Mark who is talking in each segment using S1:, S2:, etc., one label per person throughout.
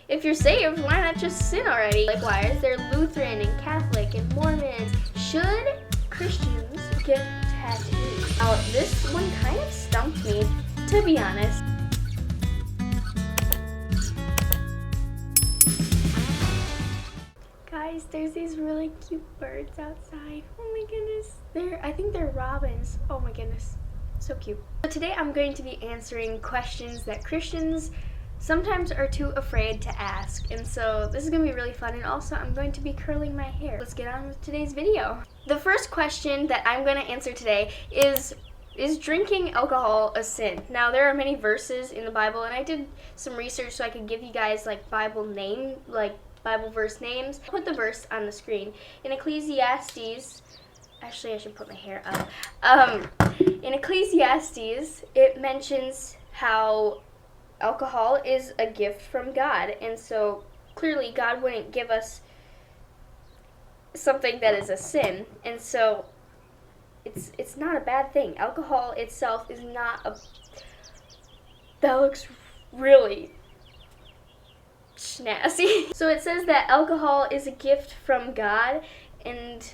S1: if you're saved, why not just sin already? Like, why is there Lutheran and Catholic and Mormons? Should Christians get tattoos? Now, this one kind of stumped me, to be honest. Guys, there's these really cute birds outside. Oh my goodness. I think they're robins. Oh my goodness. So cute. So today I'm going to be answering questions that Christians sometimes are too afraid to ask. And so this is going to be really fun, and also I'm going to be curling my hair. Let's get on with today's video. The first question that I'm going to answer today is drinking alcohol a sin? Now, there are many verses in the Bible, and I did some research so I could give you guys Bible verse names. I'll put the verse on the screen. In Ecclesiastes, actually I should put my hair up. In Ecclesiastes, it mentions how alcohol is a gift from God, and so clearly God wouldn't give us something that is a sin, and so it's not a bad thing. Alcohol itself is not a... That looks really snazzy. So it says that alcohol is a gift from God, and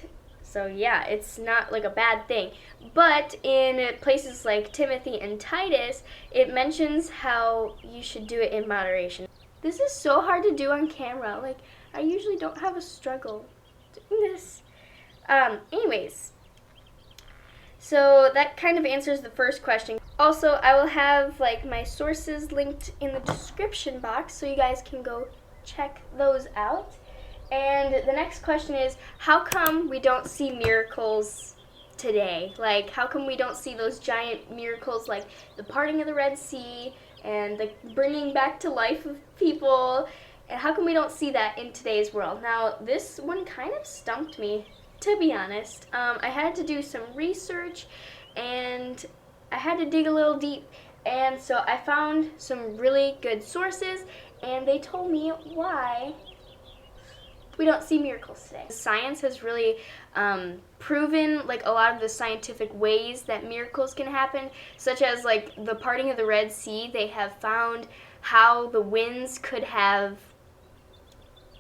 S1: so yeah, it's not like a bad thing. But in places like Timothy and Titus, it mentions how you should do it in moderation. This is so hard to do on camera. Like, I usually don't have a struggle doing this. Anyways, so that kind of answers the first question. Also, I will have my sources linked in the description box so you guys can go check those out. And the next question is, how come we don't see miracles today? Like, how come we don't see those giant miracles like the parting of the Red Sea and the bringing back to life of people? And how come we don't see that in today's world? Now, this one kind of stumped me, to be honest. I had to do some research, and I had to dig a little deep, and so I found some really good sources, and they told me why we don't see miracles today. Science has really proven a lot of the scientific ways that miracles can happen, such as the parting of the Red Sea. They have found how the winds could have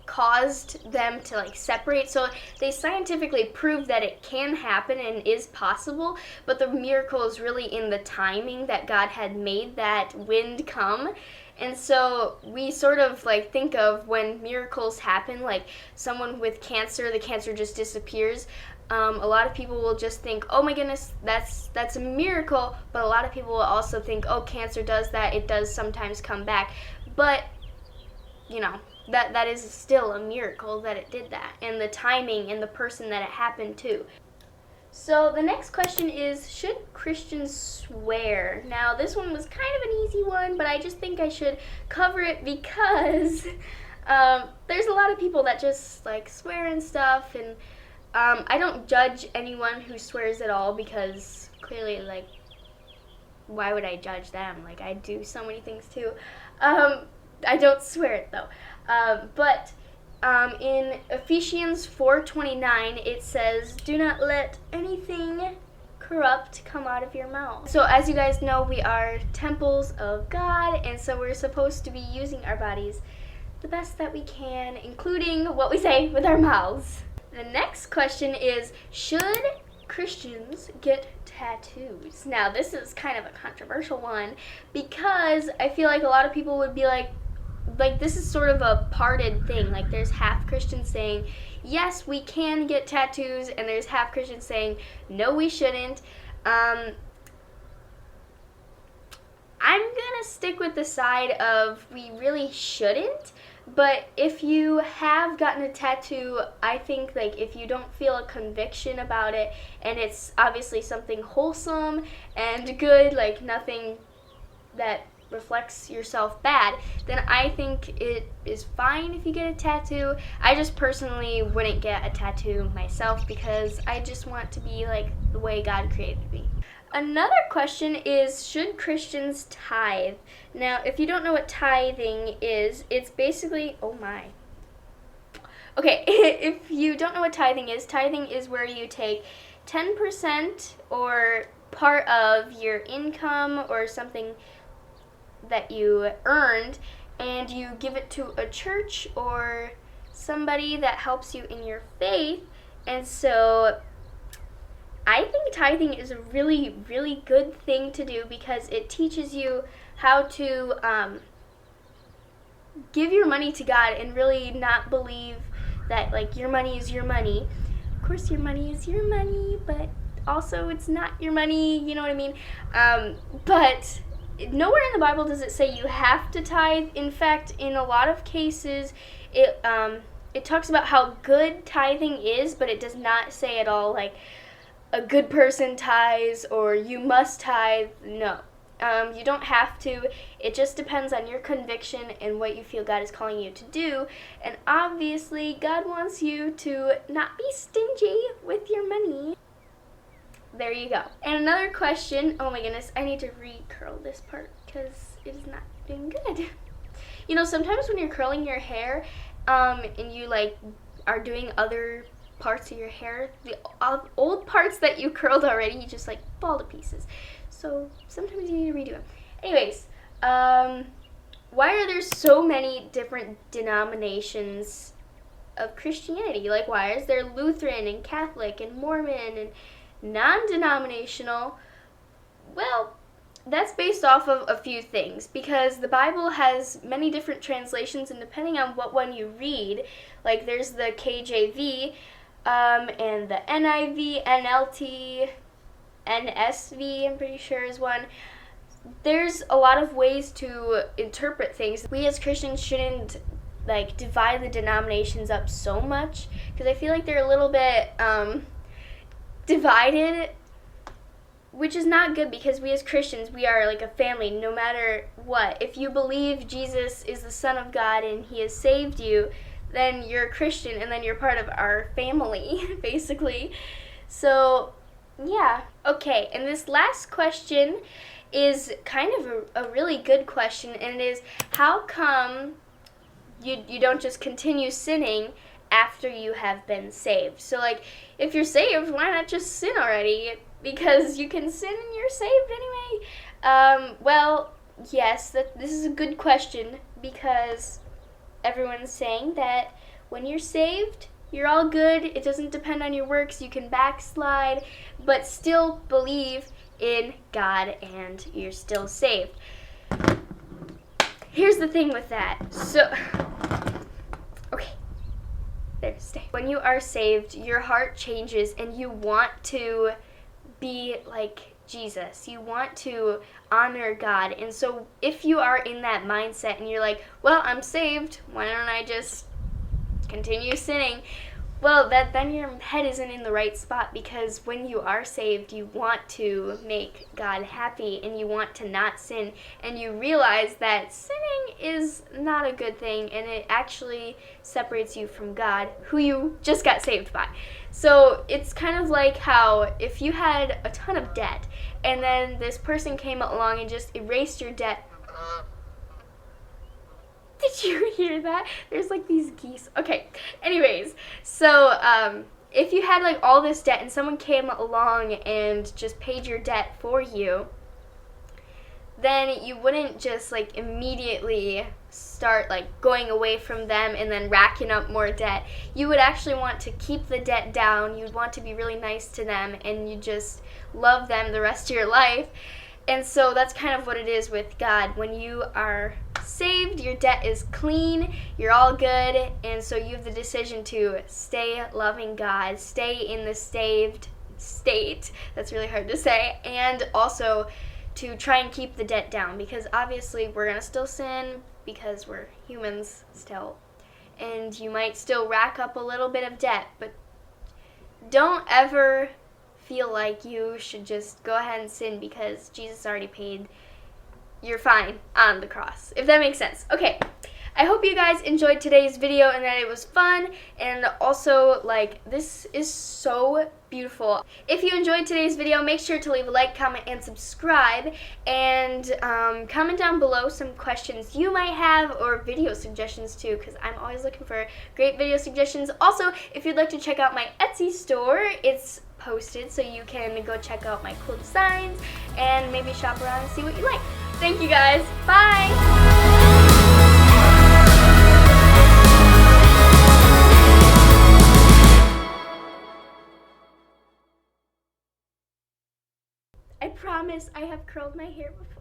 S1: caused them to separate. So they scientifically prove that it can happen and is possible, but the miracle is really in the timing that God had made that wind come. And so we sort of think of when miracles happen, like someone with cancer, the cancer just disappears. A lot of people will just think, oh my goodness, that's a miracle, but a lot of people will also think, oh, cancer does that, it does sometimes come back. But that is still a miracle that it did that, and the timing and the person that it happened to. So the next question is, should Christians swear? Now, this one was kind of an easy one, but I just think I should cover it because there's a lot of people that just swear and stuff, and I don't judge anyone who swears at all, because clearly why would I judge them? I do so many things too. I don't swear it though. But in Ephesians 4:29, it says, do not let anything corrupt come out of your mouth. So as you guys know, we are temples of God, and so we're supposed to be using our bodies the best that we can, including what we say with our mouths. The next question is, should Christians get tattoos? Now, this is kind of a controversial one, because I feel like a lot of people would be like this is sort of a parted thing. There's half Christians saying, yes, we can get tattoos, and there's half Christians saying, no, we shouldn't. I'm gonna stick with the side of we really shouldn't, but if you have gotten a tattoo, I think if you don't feel a conviction about it, and it's obviously something wholesome and good, nothing that reflects yourself bad, then I think it is fine if you get a tattoo. I just personally wouldn't get a tattoo myself, because I just want to be the way God created me. Another question is, should Christians tithe? Now, if you don't know what tithing is, it's basically, oh my. Okay, if you don't know what tithing is where you take 10% or part of your income or something that you earned, and you give it to a church or somebody that helps you in your faith. And so I think tithing is a really, really good thing to do because it teaches you how to give your money to God and really not believe that like your money is your money. Of course your money is your money, but also it's not your money, you know what I mean? But nowhere in the Bible does it say you have to tithe. In fact, in a lot of cases, it talks about how good tithing is, but it does not say at all like a good person tithes or you must tithe. No. You don't have to. It just depends on your conviction and what you feel God is calling you to do. And obviously, God wants you to not be stingy with your money. There you go. And another question, oh my goodness, I need to re-curl this part because it is not doing good. You know, sometimes when you're curling your hair and you like are doing other parts of your hair, the old parts that you curled already, you just like fall to pieces. So sometimes you need to redo them. Anyways, why are there so many different denominations of Christianity? Like, why is there Lutheran and Catholic and Mormon and non-denominational? Well, that's based off of a few things, because the Bible has many different translations, and depending on what one you read, like there's the KJV, and the NIV, NLT, NSV, I'm pretty sure is one. There's a lot of ways to interpret things. We as Christians shouldn't like divide the denominations up so much, because I feel like they're a little bit divided, which is not good, because we as Christians, we are like a family no matter what. If you believe Jesus is the Son of God and he has saved you, then you're a Christian and then you're part of our family, basically. So yeah, okay, and this last question is kind of a really good question, and it is, how come you don't just continue sinning after you have been saved? So like, if you're saved, why not just sin already? Because you can sin and you're saved anyway. Well, yes, this is a good question, because everyone's saying that when you're saved, you're all good. It doesn't depend on your works. You can backslide, but still believe in God and you're still saved. Here's the thing with that. So, okay. There, stay. When you are saved, your heart changes and you want to be like Jesus. You want to honor God. And so if you are in that mindset and you're like, well, I'm saved, why don't I just continue sinning? Well, then your head isn't in the right spot, because when you are saved, you want to make God happy and you want to not sin, and you realize that sinning is not a good thing and it actually separates you from God, who you just got saved by. So it's kind of like how if you had a ton of debt and then this person came along and just erased your debt. Did you hear that? There's like these geese. Okay, anyways, so if you had like all this debt and someone came along and just paid your debt for you, then you wouldn't just like immediately start like going away from them and then racking up more debt. You would actually want to keep the debt down. You'd want to be really nice to them and you just love them the rest of your life. And so that's kind of what it is with God. When you are saved, your debt is clean, you're all good, and so you have the decision to stay loving God, stay in the saved state, that's really hard to say, and also to try and keep the debt down, because obviously we're going to still sin because we're humans still, and you might still rack up a little bit of debt, but don't ever feel like you should just go ahead and sin because Jesus already paid. You're fine on the cross, if that makes sense. Okay, I hope you guys enjoyed today's video and that it was fun, and also, like, this is so beautiful. If you enjoyed today's video, make sure to leave a like, comment, and subscribe, and comment down below some questions you might have, or video suggestions too, because I'm always looking for great video suggestions. Also, if you'd like to check out my Etsy store, it's posted, so you can go check out my cool designs and maybe shop around and see what you like. Thank you guys. Bye! I promise I have curled my hair before.